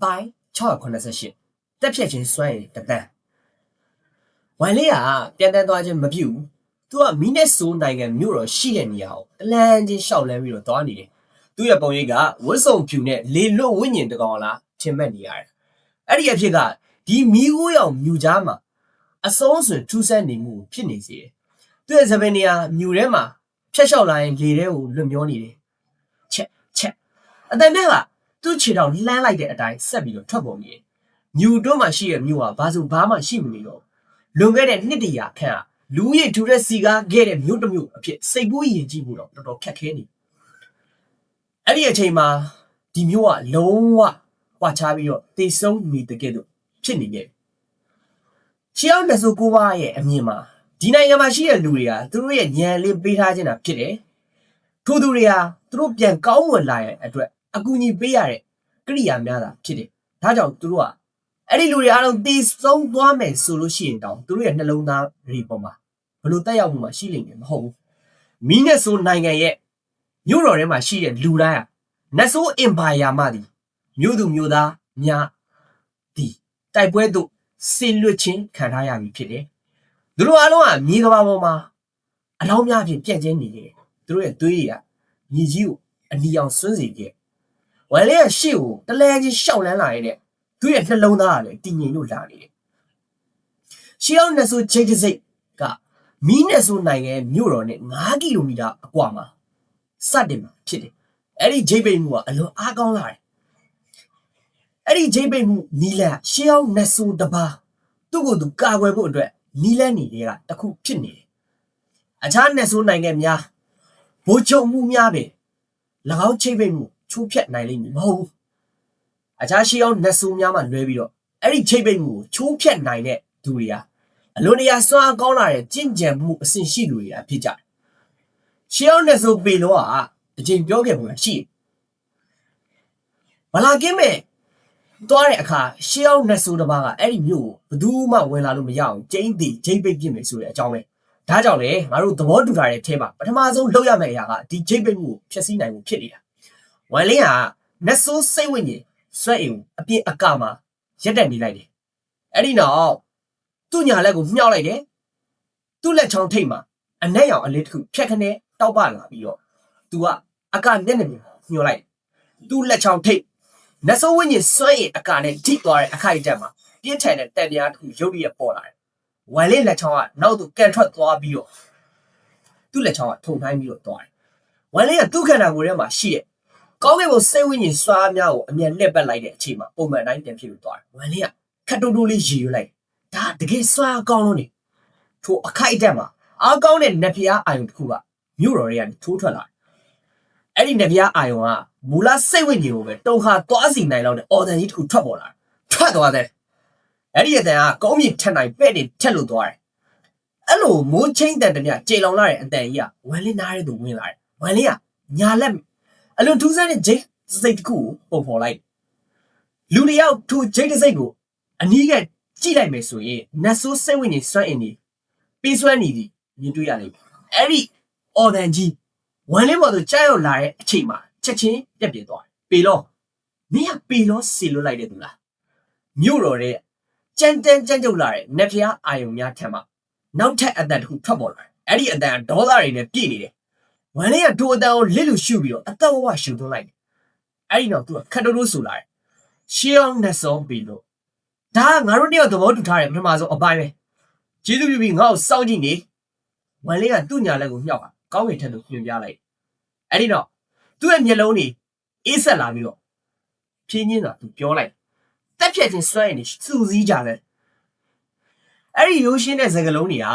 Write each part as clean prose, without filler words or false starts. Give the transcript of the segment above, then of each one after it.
ပိုင်း688တက်ဖြတ်ခြင်းစွမ်းရည်တပန်းဝိုင်လေးကပြန်တန်းသွားခြင်းမပြုဘူးသူကမီနက်ဆိုးနိုင်ငံမြို့တော်ရှိတဲ့နေရာကိုတလန်းချင်းရှောက်လန်းပြီးတော့သွားနေတယ်သူ့ရဲ့ပုံရိပ်ကဝတ်စုံဖြူနဲ့လေလွတ်ဝိညာဉ်တကောင်လားထင်မှတ်နေရတယ်အဲ့ဒီအဖြစ်ကဒီမီးခိုးရောင်မြူကြားမှာအဆုံးစွန်ထူးဆန်းနေမှုဖြစ်နေစေတယ်သူ့ရဲ့သပင်နေရာမြူထဲမှာဖြတ်လျှောက်လာရင်လေထဲကိုလွတ်မျောနေတယ်ချက်အတန်မြက်ကသူ့ခြေထောက်လှမ်းလိုက်တဲ့အတိုင်းဆက်ပြီးတော့ထွက်ပေါ်နေတယ်မြူတွန်းမှာရှိတဲ့မြူဟာဘာမှရှိမနေတော့လွန်ခဲ့တဲ့နှစ်တရာခန့်လူရည်ထူတဲ့စီကားခဲ့တဲ့မြို့တစ်မြို့အဖြစ်စိတ်ကူးယဉ်ကြည့်ဖို့တော့တော်တော်ခက်ခဲနေအဲ့ဒီအချိန်မှာဒီမြို့ကလုံးဝကွာခြားပြီးတော့တေဆုံးနေတကယ်တော့ဖြစ်နေခဲ့ရှီအောင်တဆူကိုပါရဲ့အမြင်မှာဒီနိုင်ငံမှာရှိတဲ့လူတွေကသူတို့ရဲ့ဉာဏ်လေးပေးထားခြင်းတာဖြစ်တယ်ထို့သူတွေဟာသူတို့ပြန်ကောင်းဝင်လာရဲ့အတွက်အကူအညီပေးရတဲ့ကိရိယာများတာဖြစ်တယ်ဒါကြောင့်သူတို့ကအဲ့ဒီလူတွေအားလုံးတေဆုံးသွားမယ်ဆိုလို့ရှိရင်တောင်သူတို့ရဲ့နှလုံးသားတွေပေါ်မှာဘလို့တက်ရောက်မှုမှရှိလိမ့်မယ်မဟုတ်ဘူးမီနက်ဆိုနိုင်ငံရဲ့မြို့တော်ထဲမှာရှိတဲ့လူတိုင်းဟာနတ်ဆိုးအင်ပါယာမှသည်မြို့သူမြို့သားများဒီတိုက်ပွဲတို့ဆင်လွတ်ခြင်းခံထားရပြီဖြစ်တယ်သူတို့အားလုံးကမြေကမ္ဘာပေါ်မှာအလောင်းများဖြင့်ပြန့်ကျဲနေတယ်သူတို့ရဲ့သွေးတွေကမြေကြီးကိုအနီအောင်ဆွန်းစေခဲ့ဝိုင်လေးကရှေ့ကိုတလဲချင်းရှောက်လန်းလာရတဲ့သူ့ရဲ့နှလုံးသားကလည်းတည်ငြိမ်လို့လာနေတယ်ရှေးအောင်နတ်ဆိုချိတ်စိတ်ကမီးနက်ဆိုနိုင်ငံမြို့တော်နဲ့9ကီလိုမီတာအကွာမှာစတင်မှာဖြစ်တယ်အဲ့ဒီဂျိတ်ပိတ်မှုကအလွန်အားကောင်းလာတယ်အဲ့ဒီဂျိတ်ပိတ်မှုနီလန်ရှေးအောင်နတ်ဆိုတပါသူ့ကိုယ်သူကာကွယ်ဖို့အတွက်နီလန်နေတဲ့ကတခုဖြစ်နေတယ်အခြားနတ်ဆိုနိုင်ငံများဘိုးချုပ်မှုများပဲ၎င်းချိတ်ပိတ်မှုချိုးဖျက်နိုင်လိမ့်မည်မဟုတ်ဘူးအခြားရှေးအောင်နတ်ဆိုများမှလွဲပြီးတော့အဲ့ဒီချိတ်ပိတ်မှုကိုချိုးဖျက်နိုင်တဲ့သူတွေဟာအလွန်တရာစွမ်းအားကောင်းလာတဲ့ကြင်ကြံမှုအဆင့်ရှိလူတွေဖြစ်ကြတယ်ရှေးအောင်နတ်ဆိုပေလောကအချိန်ပြောခဲ့ပုံရှိဘလာကင်းမဲ့သွားတဲ့အခါရှေးအောင်နတ်ဆိုတပါးကအဲ့ဒီမြို့ကိုဘယ်သူမှဝင်လာလို့မရအောင်ကျင်းတီဂျိတ်ပိတ်ပြင်မယ်ဆိုတဲ့အကြောင်းပဲဒါကြောင့်လေငါတို့သဘောတူထားတဲ့အထဲမှာပထမဆုံးလုပ်ရမယ့်အရာကဒီဂျိတ်ပိတ်မှုကိုဖျက်ဆီးနိုင်ဖို့ဖြစ်နေတာဝိုင်လင်းကနတ်ဆိုစိတ်ဝိညာဉ်ဆွဲအိမ်အပြင်းအကမှာရက်တက်နေလိုက်တယ်အဲ့ဒီနောက်သူ့ညာလက်ကိုမြှောက်လိုက်တယ်သူ့လက်ချောင်းထိတ်မှာအနက်ရောင်အလေးတစ်ခုဖြတ်ခနဲ့တောက်ပလာပြီးတော့သူကအကမျက်နှာညှို့လိုက်သူ့လက်ချောင်းထိတ်နတ်ဆိုးဝိညာဉ်ဆွဲရင်အကနဲ့ထိသွားတဲ့အခိုက်အတန့်မှာပြင်းထန်တဲ့တန်ပြားတစ်ခုရုပ်ရည်ပေါ်လာတယ်ဝိုင်လေးလက်ချောင်းကနောက်သူကန်ထွက်သွားပြီးတော့သူ့လက်ချောင်းကထုံထိုင်းပြီးတော့သွားတယ်ဝိုင်လေးကသူ့ခန္ဓာကိုယ်ထဲမှာရှိတဲ့ကောင်းကင်ဘုံစိတ်ဝိညာဉ်စွာများကိုအမြန်လှည့်ပတ်လိုက်တဲ့အချိန်မှာပုံမှန်တိုင်းပြန်ဖြစ်လို့သွားတယ်ဝိုင်လေးကခတ်တိုးတိုးလေးရည်ရွယ်လိုက်ဒါတကယ်စွာကောင်းလို့နေထိုအခိုက်အတန့်မှာအားကောင်းတဲ့နတ်ဖျားအာယုံတစ်ခုကမြို့တော်တွေကနေထိုးထွက်လာတယ်အဲ့ဒီနတ်ဖျားအာယုံကမူလစိတ်ဝိညာဉ်ကိုပဲတုံခါသွားစီနိုင်လောက်တဲ့အော်တန်ကြီးတစ်ခုထွက်ပေါ်လာထွက်သွားတယ်အဲ့ဒီအတန်ကကောင်းမြင့်ထက်နိုင်ပဲ့နေထက်လို့သွားတယ်အဲ့လိုမိုးချင်းတန်တည်းကြေလောင်လာတဲ့အတန်ကြီးကဝမ်လင်းနားတဲ့သူဝင်လာတယ်ဝမ်လင်းကညာလက်အလွန်ထူးဆန်းတဲ့ဂျိတ်စိတ်တစ်ခုကိုပုံဖော်လိုက်လူတယောက်ထိုဂျိတ်စိတ်ကိုအနီးကကြည့်လိုက်မယ်ဆိုရင်နတ်ဆိုးစိတ်ဝိညာဉ်စွန့်အင်းနေပေးစွမ်းနေသည်မြင်တွေ့ရလိမ့်မယ်အဲ့ဒီအော်ဒန်ကြီးဝမ်လင်းပေါ်သို့ကြားရောက်လာတဲ့အချိန်မှာချက်ချင်းပြက်ပြဲသွားတယ်ပေလောမင်းကပေလောစီလွတ်လိုက်တဲ့သူလားမြို့တော်ရဲ့ကြမ်းတမ်းကြမ်းကြုတ်လာတဲ့နတ်ဖျားအာယုံများထံမှာနောက်ထပ်အတန်တစ်ခုထွက်ပေါ်လာတယ်အဲ့ဒီအတန်ဒေါသတွေနဲ့ပြည့်နေတယ်ဝမ်လင်းကထိုအတန်ကိုလစ်လို့ရှုပြီးတော့အသက်ဝဝရှုသွင်းလိုက်တယ်အဲ့ဒီနောက်သူကခတ်တိုးတိုးဆူလာတယ်ရှီအောင်နတ်ဆောင်ပေလို့ဒါကငါတို့တယောက်သဘောတူထားတဲ့ပထမဆုံးအပိုင်းပဲကျေးဇူးပြုပြီးငါ့ကိုစောင့်ကြည့်နေဝမ်လင်းကသူ့ညာလက်ကိုမြှောက်ကောင်းကင်ထက်သို့ညွှန်ပြလိုက်အဲ့ဒီနောက်သူ့ရဲ့မျက်လုံးတွေအေးဆက်လာပြီးတော့ဖြင်းချင်းသာသူပြောလိုက်တက်ဖြတ်ခြင်းစွဲရင်စူစည်းကြတယ်အဲ့ဒီရိုးရှင်းတဲ့စကားလုံးတွေက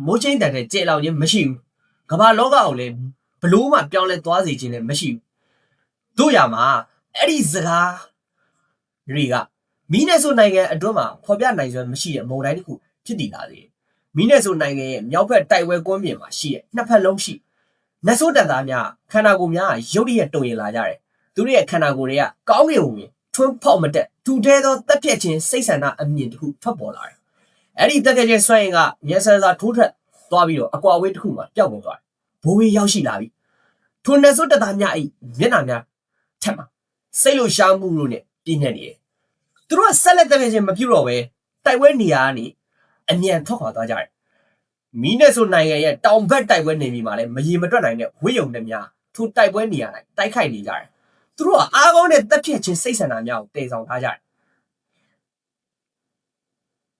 မိုးချင်းတန်တဲ့ကြေလောင်ခြင်းမရှိဘူးကမ္ဘာလောကကိုလည်းဘလို့မှပြောင်းလဲသွားစေခြင်းလည်းမရှိဘူးတို့ရမှာအဲ့ဒီစကားတွေကမီးနဲ့ဆိုနိုင်ငံအတွင်းမှာဖော်ပြနိုင်စွမ်းမရှိတဲ့မုံတိုင်းတစ်ခုဖြစ်တည်လာတယ်မီးနဲ့ဆိုနိုင်ငံရဲ့မြောက်ဘက်တိုက်ပွဲကွန်းပြင်မှာရှိတဲ့နှစ်ဖက်လုံးရှိနတ်ဆိုးတပ်သားများခန္ဓာကိုယ်များရုပ်ရည်တုံရင်လာကြတယ်သူတို့ရဲ့ခန္ဓာကိုယ်တွေကကောင်းကင်ဝင်ထွန်းဖောက်မတက်ထူထဲသောတက်ပြက်ခြင်းစိတ်ဆန္ဒအမြင်တစ်ခုထွက်ပေါ်လာတယ်အဲ့ဒီတက်ပြက်ခြင်းစွန့်ရင်ကမျက်စစာထိုးထွက်သွားပြီးတော့အကွာအဝေးတစ်ခုမှာပျောက်ကုန်သွားတယ်ဘိုးဝေးရောက်ရှိလာပြီထိုနတ်ဆိုးတပ်သားများမျက်နှာများထက်မှာစိတ်လို့ရှားမှုလို့နဲ့ပြင်းနေတယ် သူတို့ကဆက်လက်တက်ပြချင်းမပြုတ်တော့ပဲတိုက်ပွဲနေရာကနေအမြန်ထွက်ခွာသွားကြတယ်မီးနဲ့ဆိုနိုင်ငံရဲ့တောင်ဘက်တိုက်ပွဲနေပြီမှာလည်းမရေမတွက်နိုင်တဲ့ဝိယုံနဲ့များထိုတိုက်ပွဲနေရာ၌တိုက်ခိုက်နေကြတယ်သူတို့ကအားကောင်းတဲ့တက်ပြချင်းစိတ်ဆန္ဒများကိုတည်ဆောင်ထားကြတယ်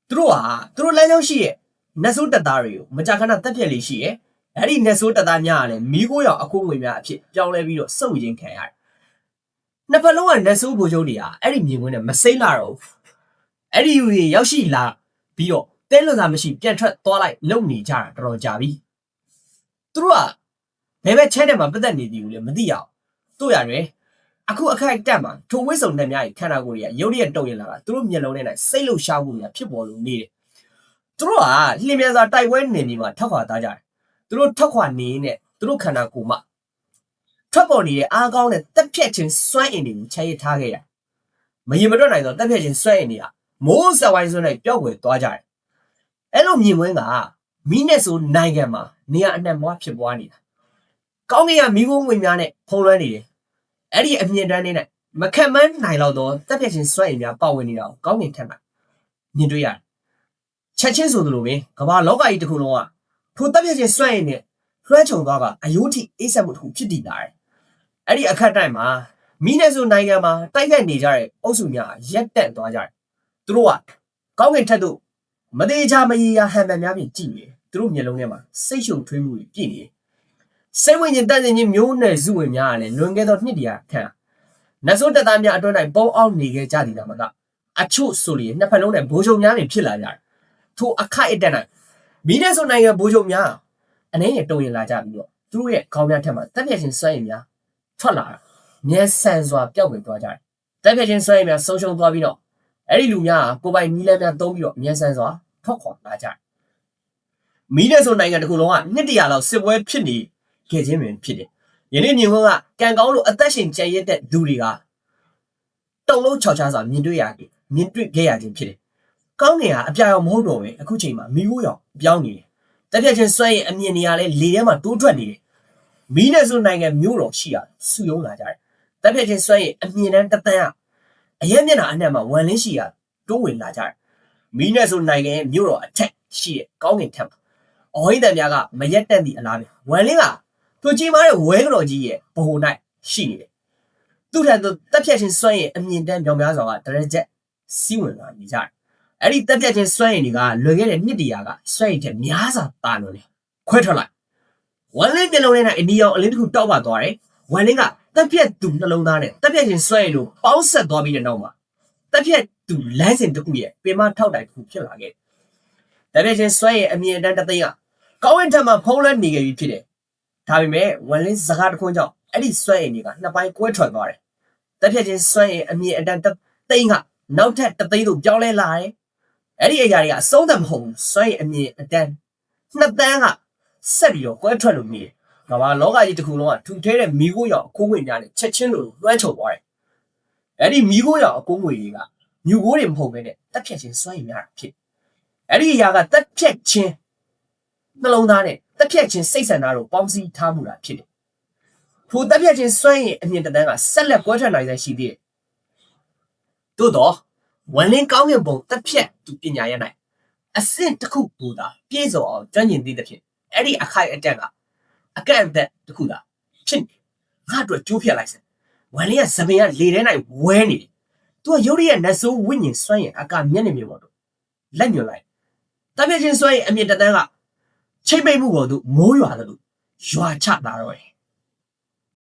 သူတို့လမ်းကြောင်းရှိရဲ့နတ်ဆိုးတပ်သားတွေကိုမကြာခဏတက်ပြက်လေးရှိရဲ့အဲ့ဒီနတ်ဆိုးတပ်သားများကလည်းမီးခိုးရောင်အခိုးငွေများအဖြစ်ပြောင်းလဲပြီးတော့စုပ်ရင်းခံရတယ်နှစ်ဖက်လုံးကနတ်ဆိုးဗိုလ်ချုပ်တွေဟာအဲ့ဒီမြင်ကွင်းနဲ့မစိမ့်လာတော့ဘူးအဲ့ဒီယူတွေရောက်ရှိလာပြီးတော့တဲလွန်စာမရှိပြန်ထွက်သွားလိုက်လုံနေကြတာတော်တော်ကြာပြီသူတို့ကဘယ်ဘက်ချဲတဲ့မှာပတ်သက်နေသည်ကိုလည်းမသိရအောင်တို့ရတယ်အခုအခိုက်တက်မှာထိုဝိစုံနဲ့များခန္ဓာကိုယ်တွေကရုပ်ရည်တုံရင်လာတာသူတို့မျက်လုံးထဲ၌စိတ်လှုပ်ရှားမှုတွေဖြစ်ပေါ်လို့နေတယ်သူတို့ကလျင်မြန်စွာတိုက်ပွဲနေပြီးမှထောက်ခွာသားကြတယ်သူတို့ထောက်ခွာနေနဲ့သူတို့ခန္ဓာကိုယ်မှာထွက်ပေါ်နေတဲ့အားကောင်းတဲ့တက်ဖြတ်ခြင်းစွမ်းအင်တွေကိုချဲရထားခဲ့ရမရင်မတွက်နိုင်တော့တက်ဖြတ်ခြင်းစွမ်းအင်တွေကမိုးဆက်ဝိုင်းစွန်း၌ပျောက်ွယ်သွားကြတယ်အဲ့လိုမြင်ကွင်းကမီးနဲ့ဆိုနိုင်ငံမှာနေရာအနှံ့မွားဖြစ်ပွားနေတာကောင်းကင်ကမီးခိုးငွေများနဲ့ဖုံးလွှမ်းနေတယ်အဲ့ဒီအမြင့်တန်းနေနဲ့မခံမန်းနိုင်တော့တက်ပြက်ချင်းစွန့်ရင်များပါဝင်နေတာကိုကောင်းကင်ထက်မှမြင်တွေ့ရတယ်ချက်ချင်းဆိုသလိုပဲကမ္ဘာလောကကြီးတစ်ခုလုံးကထိုတက်ပြက်ချင်းစွန့်ရင်နဲ့လွှမ်းခြုံသွားကအယိုးထိအိပ်ဆက်မှုတစ်ခုဖြစ်တည်လာတယ်အဲ့ဒီအခက်တိုင်းမှာမီးနဲ့ဆိုနိုင်ငံမှာတိုက်ခိုက်နေကြတဲ့အုပ်စုများရက်တက်သွားကြတယ်သူတို့ကကောင်းကင်ထက်သို့မသေးချာမရေရာဟန်မှန်များဖြင့်ကြည့်နေသူတို့မျက်လုံးထဲမှာစိတ်ရှုပ်ထွေးမှုတွေပြည့်နေတယ်စိတ်ဝင်ရင်တက်နေခြင်းမျိုးနဲ့စုဝင်များကလည်းလွန်ခဲ့သောနှစ်တရာခန့်နတ်ဆိုးတပ်သားများအတွင်း၌ပုံအောင်နေခဲ့ကြသည်ဒါမှကအချို့ဆိုရင်နှစ်ဖက်လုံးနဲ့ဘိုးချုပ်များတွေဖြစ်လာကြတယ်ထိုအခိုက်အတန့်၌မီးနဲ့ဆိုနိုင်ငံဘိုးချုပ်များအနေနဲ့တုံရင်လာကြပြီးတော့သူတို့ရဲ့ခေါင်းများထက်မှာတက်ပြက်ချင်းစွမ်းရည်များထွက်လာတာမျက်စံစွာပျောက်ကွယ်သွားကြတယ်တက်ပြက်ချင်းစွမ်းရည်များဆုံးရှုံးသွားပြီးတော့အဲ့ဒီလူများကကိုပိုင်မီးလမ်းများသုံးပြီးတော့မျက်စံစွာထွက်ခွာလာကြတယ်မီးနဲ့ဆိုနိုင်ငံတစ်ခုလုံးကနှစ်တရာလောက်စစ်ပွဲဖြစ်နေခဲ့ခြင်းပင်ဖြစ်တယ်ယနေ့မြင်ကွင်းကကံကောင်းလို့အသက်ရှင်ကျန်ရတဲ့သူတွေကတုံလုံးချောက်ချားစွာမြင်တွေ့ခဲ့ရခြင်းဖြစ်တယ်ကောင်းကင်ကအပြာရောင်မဟုတ်တော့ပဲအခုချိန်မှာမီးခိုးရောင်ပြောင်းနေတယ်တက်ပြက်ချင်းစွန့်ရင်အမြင်နေရလဲလေထဲမှာတိုးထွက်နေတယ်မီးနဲ့ဆိုနိုင်ငံမျိုးတော်ရှိရစုယုံလာကြတယ်တက်ပြက်ချင်းစွန့်ရင်အမြင်တန်းတသန်းအရက်မျက်နှာအနှံ့မှာဝမ်လင်းရှိရတိုးဝင်လာကြတယ်မီးနဲ့ဆိုနိုင်ငံရဲ့မျိုးတော်အထက်ရှိတဲ့ကောင်းကင်ထက်အော်ဟိတန်များကမရက်တက်သည့်အလားပဲဝမ်လင်းကသူကြီးမားတဲ့ဝဲကတော်ကြီးရဲ့ဘုံ၌ရှိနေတယ်သူ့ထက်တက်ဖြတ်ချင်းစွန့်ရင်အမြင်တန်းပြောင်များစွာကတရကြက်စီးဝင်လာနေကြတယ်အဲ့ဒီတက်ဖြတ်ချင်းစွန့်ရင်တွေကလွန်ခဲ့တဲ့နှစ်တရာကစွန့်ရင်တဲ့များစွာတာလွန်တယ်ခွဲထွက်လိုက်ဝမ်လင်းမျက်လုံးထဲ၌အနီရောင်အလင်းတစ်ခုတောက်ပါသွားတယ်ဝမ်လင်းကတက်ဖြတ်သူနှလုံးသားနဲ့တက်ဖြတ်ချင်းစွန့်ရင်လို့ပေါင်းဆက်သွားပြီးတဲ့နောက်မှာတက်ဖြတ်သူလမ်းစဉ်တစ်ခုရဲ့ပင်မထောက်တိုင်တစ်ခုဖြစ်လာခဲ့တက်ဖြတ်ချင်းစွန့်ရင်အမြင်တန်းတစ်သိန်းကကောင်းဝင်ထက်မှဖုံးလွှမ်းနေခဲ့ပြီဖြစ်တယ်ဒါပေမဲ့ဝမ်လင်းစကားတခွန်းကြောင့်အဲ့ဒီစွန့်ရင်တွေကနှစ်ပိုင်းကွဲထွက်သွားတယ်တက်ဖြတ်ချင်းစွန့်ရင်အမြင်အတန်းတစ်သိန်းကနောက်ထပ်တစ်သိန်းတို့ပြောင်းလဲလာတယ်အဲ့ဒီအရာတွေကအဆုံးသတ်မဟုတ်ဘူးစွန့်ရင်အမြင်အတန်းနှစ်သန်းကဆက်ပြီးတော့ကွဲထွက်လို့နေတယ်ကမ္ဘာလောကကြီးတစ်ခုလုံးကထူထဲတဲ့မီးခိုးရောင်အကိုးငွေများနဲ့ချက်ချင်းလိုလွှမ်းခြုံသွားတယ်အဲ့ဒီမီးခိုးရောင်အကိုးငွေတွေကမြူကိုးတွေမဟုတ်ဘဲနဲ့တက်ဖြတ်ချင်းစွန့်ရင်များတာဖြစ်အဲ့ဒီအရာကတက်ဖြတ်ချင်းနှလုံးသားနဲ့တက်ဖြတ်ချင်းစိတ်ဆန္ဒတို့ပေါင်းစည်းထားမှုတာဖြစ်တယ်ထိုတက်ဖြတ်ချင်းစွန့်ရင်အမြင်တန်းကဆက်လက်ကွဲထွက်နိုင်တဲ့ရှိသေးတယ်သို့တော့ဝမ်လင်းကောင်းကင်ဘုံတက်ဖြတ်သူပညာရ၌အဆင့်တစ်ခုပူတာပြည့်စုံအောင်ကျွမ်းကျင်သည့်တစ်ဖြစ်အဲ့ဒီအခိုက်အတန့်ကအကန့်အသတ်တစ်ခုသာဖြစ်ငါတို့ကျိုးဖြတ်လိုက်စမ်းဝမ်လင်းကစပင်ကလေထဲ၌ဝဲနေတယ်သူကရုပ်ရည်ရဲ့နတ်ဆိုးဝိညာဉ်စွန့်ရင်အကမျက်နှာမြေပေါ်တော့လက်ညွှန်လိုက်တက်ဖြတ်ချင်းစွန့်ရင်အမြင်တန်းကချိတ်ပိတ်မှုပေါ်သို့မိုးရွာတယ်လို့ရွာချလာတော့တယ်